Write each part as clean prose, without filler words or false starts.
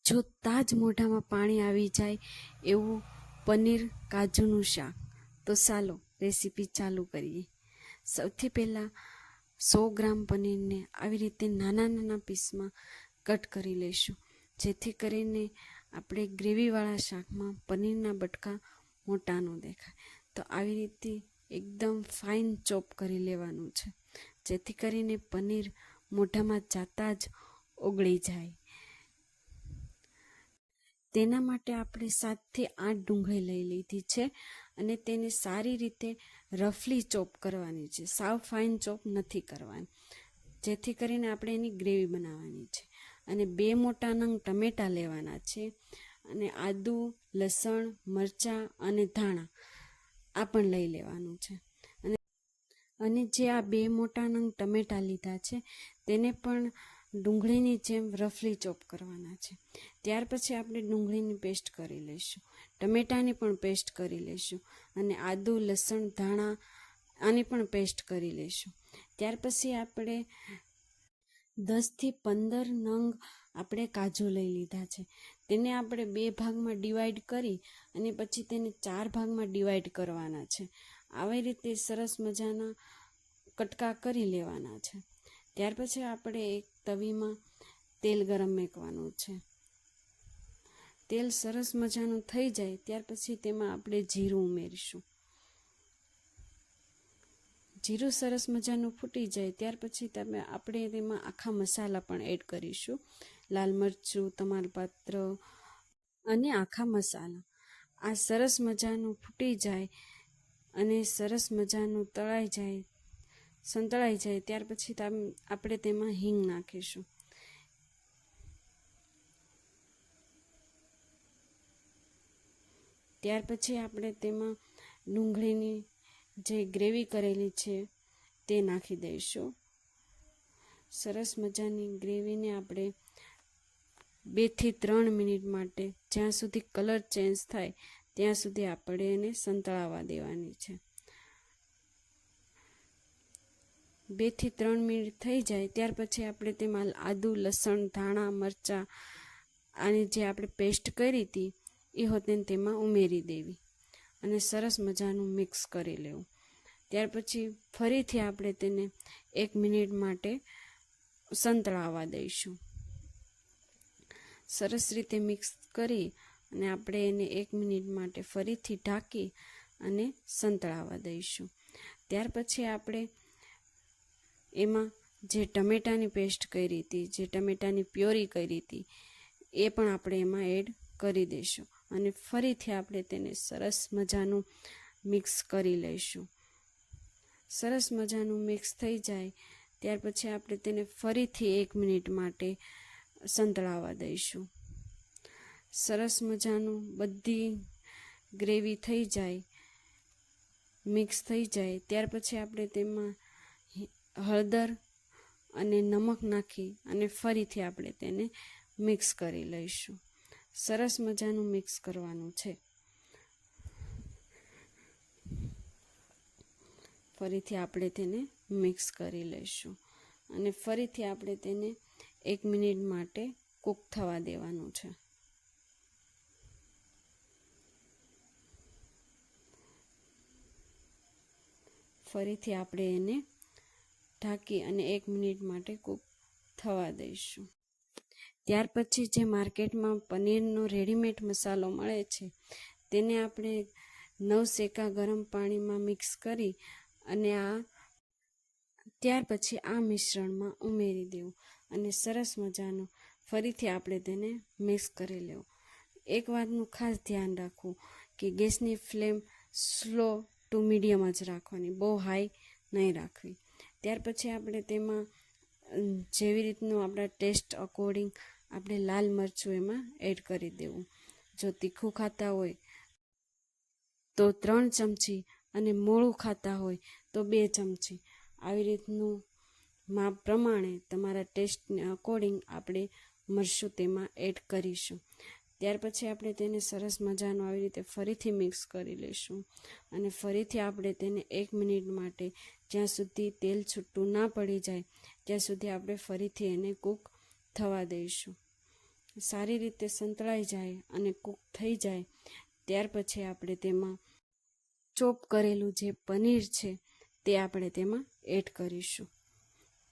જોતાં જ મોઢામાં પાણી આવી જાય એવું પનીર કાજુનું શાક. તો ચાલો રેસીપી ચાલુ કરીએ. સૌથી પહેલાં 100 ગ્રામ પનીરને આવી રીતે નાના નાના પીસમાં કટ કરી લઈશું, જેથી કરીને આપણે ગ્રેવીવાળા શાકમાં પનીરના બટકા મોટા ન દેખાય. તો આવી રીતે એકદમ ફાઇન ચોપ કરી લેવાનું છે, જેથી કરીને પનીર મોઢામાં જાતા જ ઓગળી જાય. તેના માટે આપણે 7 થી 8 ડુંગળી લઈ લીધી છે અને તેને સારી રીતે રફલી ચોપ કરવાની છે. સાવ ફાઇન ચોપ નથી કરવાની, જેથી કરીને આપણે એની ગ્રેવી બનાવવાની છે. અને 2 મોટા નંગ ટમેટાં લેવાના છે અને આદુ, લસણ, મરચાં અને ધાણા આ પણ લઈ લેવાનું છે. અને જે આ 2 મોટા નંગ ટમેટાં લીધા છે તેને પણ ડુંગળીની જેમ રફલી ચોપ કરવાના છે. ત્યાર પછી આપણે ડુંગળીની પેસ્ટ કરી લઈશું, ટમેટાની પણ પેસ્ટ કરી લઈશું અને આદુ, લસણ, ધાણા આની પણ પેસ્ટ કરી લઈશું. ત્યાર પછી આપણે 10 થી 15 નંગ આપણે કાજુ લઈ લીધા છે. તેને આપણે 2 ભાગમાં ડિવાઈડ કરી અને પછી તેને 4 ભાગમાં ડિવાઈડ કરવાના છે. આવી રીતે સરસ મજાના કટકા કરી લેવાના છે. ત્યાર પછી આપણે એક તવીમાં તેલ ગરમ મૂકવાનું છે. તેલ સરસ મજાનું થઈ જાય ત્યાર પછી તેમાં આપણે જીરું ઉમેરીશું. જીરું સરસ મજાનું ફૂટી જાય ત્યાર પછી આપણે તેમાં આખા મસાલા પણ એડ કરીશું. લાલ મરચું, તમાલપત્ર અને આખા મસાલા. આ સરસ મજાનું ફૂટી જાય અને સરસ મજાનું તળાઈ જાય, સંતળાઈ જાય ત્યાર પછી આપણે તેમાં હિંગ નાખીશું. ત્યાર પછી આપણે તેમાં ડુંગળીની જે ગ્રેવી કરેલી છે તે નાખી દઈશું. સરસ મજાની ગ્રેવીને આપણે 2 થી 3 મિનિટ માટે, જ્યાં સુધી કલર ચેન્જ થાય ત્યાં સુધી આપણે એને સંતળાવા દેવાની છે. 2 થી 3 મિનિટ થઈ જાય ત્યાર પછી આપણે તેમાં આદુ, લસણ, ધાણા, મરચાં અને જે આપણે પેસ્ટ કરી હતી એ હોતે તેમાં ઉમેરી દેવી અને સરસ મજાનું મિક્સ કરી લેવું. ત્યાર પછી ફરીથી આપણે તેને 1 મિનિટ માટે સંતળાવા દઈશું. સરસ રીતે મિક્સ કરી અને આપણે એને 1 મિનિટ માટે ફરીથી ઢાંકી અને સંતળાવા દઈશું. ત્યાર પછી આપણે એમાં જે ટમેટાની પેસ્ટ કરી હતી, જે ટમેટાની પ્યોરી કરી હતી એ પણ આપણે એમાં એડ કરી દઈશું અને ફરીથી આપણે તેને સરસ મજાનું મિક્સ કરી લઈશું. સરસ મજાનું મિક્સ થઈ જાય ત્યાર પછી આપણે તેને ફરીથી 1 મિનિટ માટે સંતળાવા દઈશું. સરસ મજાનું બધી ગ્રેવી થઈ જાય, મિક્સ થઈ જાય ત્યાર પછી આપણે તેમાં હળદર અને નમક નાખી અને ફરીથી આપણે તેને મિક્સ કરી લઈશું. સરસ મજાનું મિક્સ કરવાનું છે. ફરીથી આપણે તેને મિક્સ કરી લઈશું અને ફરીથી આપણે તેને 1 મિનિટ માટે કૂક થવા દેવાનું છે. ફરીથી આપણે એને ઢાંકી અને 1 મિનિટ માટે કૂક થવા દઈશું. ત્યાર પછી જે માર્કેટમાં પનીરનો રેડીમેડ મસાલો મળે છે તેને આપણે 9 શેકા ગરમ પાણીમાં મિક્સ કરી અને ત્યાર પછી આ મિશ્રણમાં ઉમેરી દેવું અને સરસ મજાનું ફરીથી આપણે તેને મિક્સ કરી લેવું. એક વાતનું ખાસ ધ્યાન રાખવું કે ગેસની ફ્લેમ સ્લો ટુ મીડિયમ જ રાખવાની, બહુ હાઈ નહીં રાખવી. ત્યાર પછી આપણે તેમાં જેવી રીતનું આપણા ટેસ્ટ અકોર્ડિંગ આપણે લાલ મરચું એમાં એડ કરી દેવું. જો તીખું ખાતા હોય તો 3 ચમચી અને મોળું ખાતા હોય તો 2 ચમચી. આવી રીતનું માપ પ્રમાણે તમારા ટેસ્ટને અકોર્ડિંગ આપણે મરચું તેમાં એડ કરીશું. ત્યાર પછી આપણે તેને સરસ મજાનું આવી રીતે ફરીથી મિક્સ કરી લઈશું અને ફરીથી આપણે તેને 1 મિનિટ માટે, જ્યાં સુધી તેલ છૂટું ના પડી જાય ત્યાં સુધી આપણે ફરીથી એને કૂક થવા દઈશું. સારી રીતે સંતળાઈ જાય અને કૂક થઈ જાય ત્યાર પછી આપણે તેમાં ચોપ કરેલું જે પનીર છે તે આપણે તેમાં એડ કરીશું.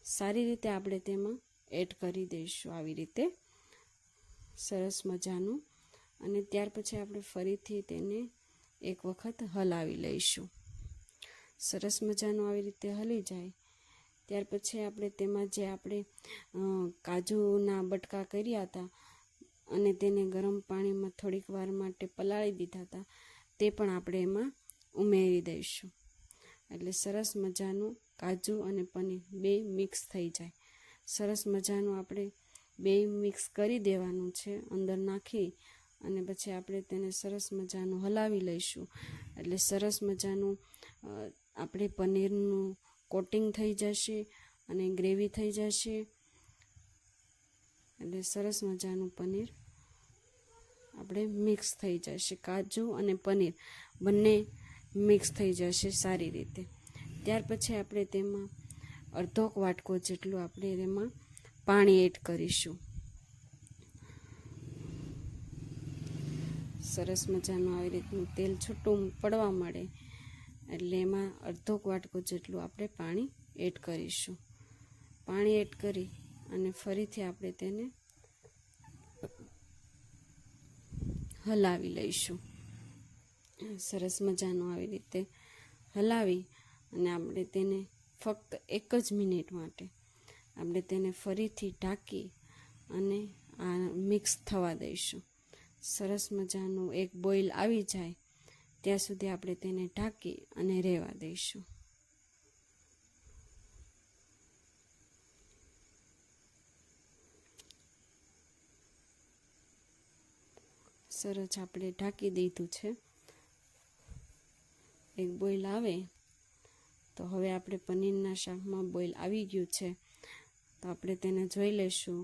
સારી રીતે આપણે તેમાં એડ કરી દઈશું આવી રીતે સરસ મજાનું. અને ત્યાર પછી આપણે ફરીથી તેને એક વખત હલાવી લઈશું. સરસ મજાનું આવી રીતે હલી જાય ત્યાર પછી આપણે તેમાં જે આપણે કાજુના બટકા કર્યા હતા અને તેને ગરમ પાણીમાં થોડીક વાર માટે પલાળી દીધા હતા તે પણ આપણે એમાં ઉમેરી દઈશું. એટલે સરસ મજાનું કાજુ અને પનીર બે મિક્સ થઈ જાય. સરસ મજાનું આપણે બે મિક્સ કરી દેવાનું છે અંદર નાખી અને પછી આપણે તેને સરસ મજાનું હલાવી લઈશું. એટલે સરસ મજાનું આપણે પનીરનું કોટિંગ થઈ જશે અને ગ્રેવી થઈ જશે. એટલે સરસ મજાનું પનીર આપણે મિક્સ થઈ જશે. કાજુ અને પનીર બંને મિક્સ થઈ જશે સારી રીતે. ત્યાર પછી આપણે તેમાં અડધો વાટકો જેટલું આપણે તેમાં પાણી એડ કરીશું. સરસ મજાનું આવી રીતનું તેલ છૂટું પડવા મળે એટલે એમાં અડધો વાટકો જેટલું આપણે પાણી એડ કરીશું. પાણી એડ કરી અને ફરીથી આપણે તેને હલાવી લઈશું. સરસ મજાનું આવી રીતે હલાવી અને આપણે તેને ફક્ત 1 જ મિનિટ માટે આપણે તેને ફરીથી ઢાંકી અને આ મિક્સ થવા દઈશું. સરસ મજાનું એક બોઇલ આવી જાય ત્યાં સુધી આપણે તેને ઢાંકી અને રહેવા દઈશું. સરસ આપણે ઢાંકી દીધું છે. એક બોઇલ આવે તો હવે આપણે પનીરના શાકમાં બોઇલ આવી ગયું છે તો આપણે તેને જોઈ લઈશું.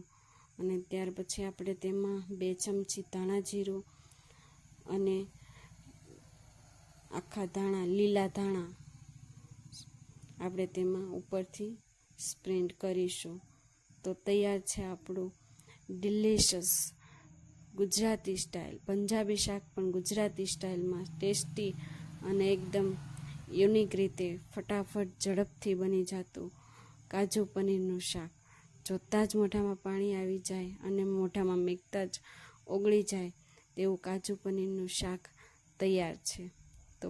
અને ત્યાર પછી આપણે તેમાં 2 ચમચી ધાણા જીરું અને આખા ધાણા લીલા ધાણા આપણે તેમાં ઉપરથી સ્પ્રેડ કરીશું. તો તૈયાર છે આપણું ડિલિશિયસ ગુજરાતી સ્ટાઇલ પંજાબી શાક પણ ગુજરાતી સ્ટાઇલમાં ટેસ્ટી અને એકદમ યુનિક રીતે ફટાફટ ઝડપથી બની જતું કાજુ પનીરનું શાક. જોતાં જ મોઢામાં પાણી આવી જાય અને મોઢામાં મેકતા જ ઓગળી જાય તેવું કાજુ પનીરનું શાક તૈયાર છે. તો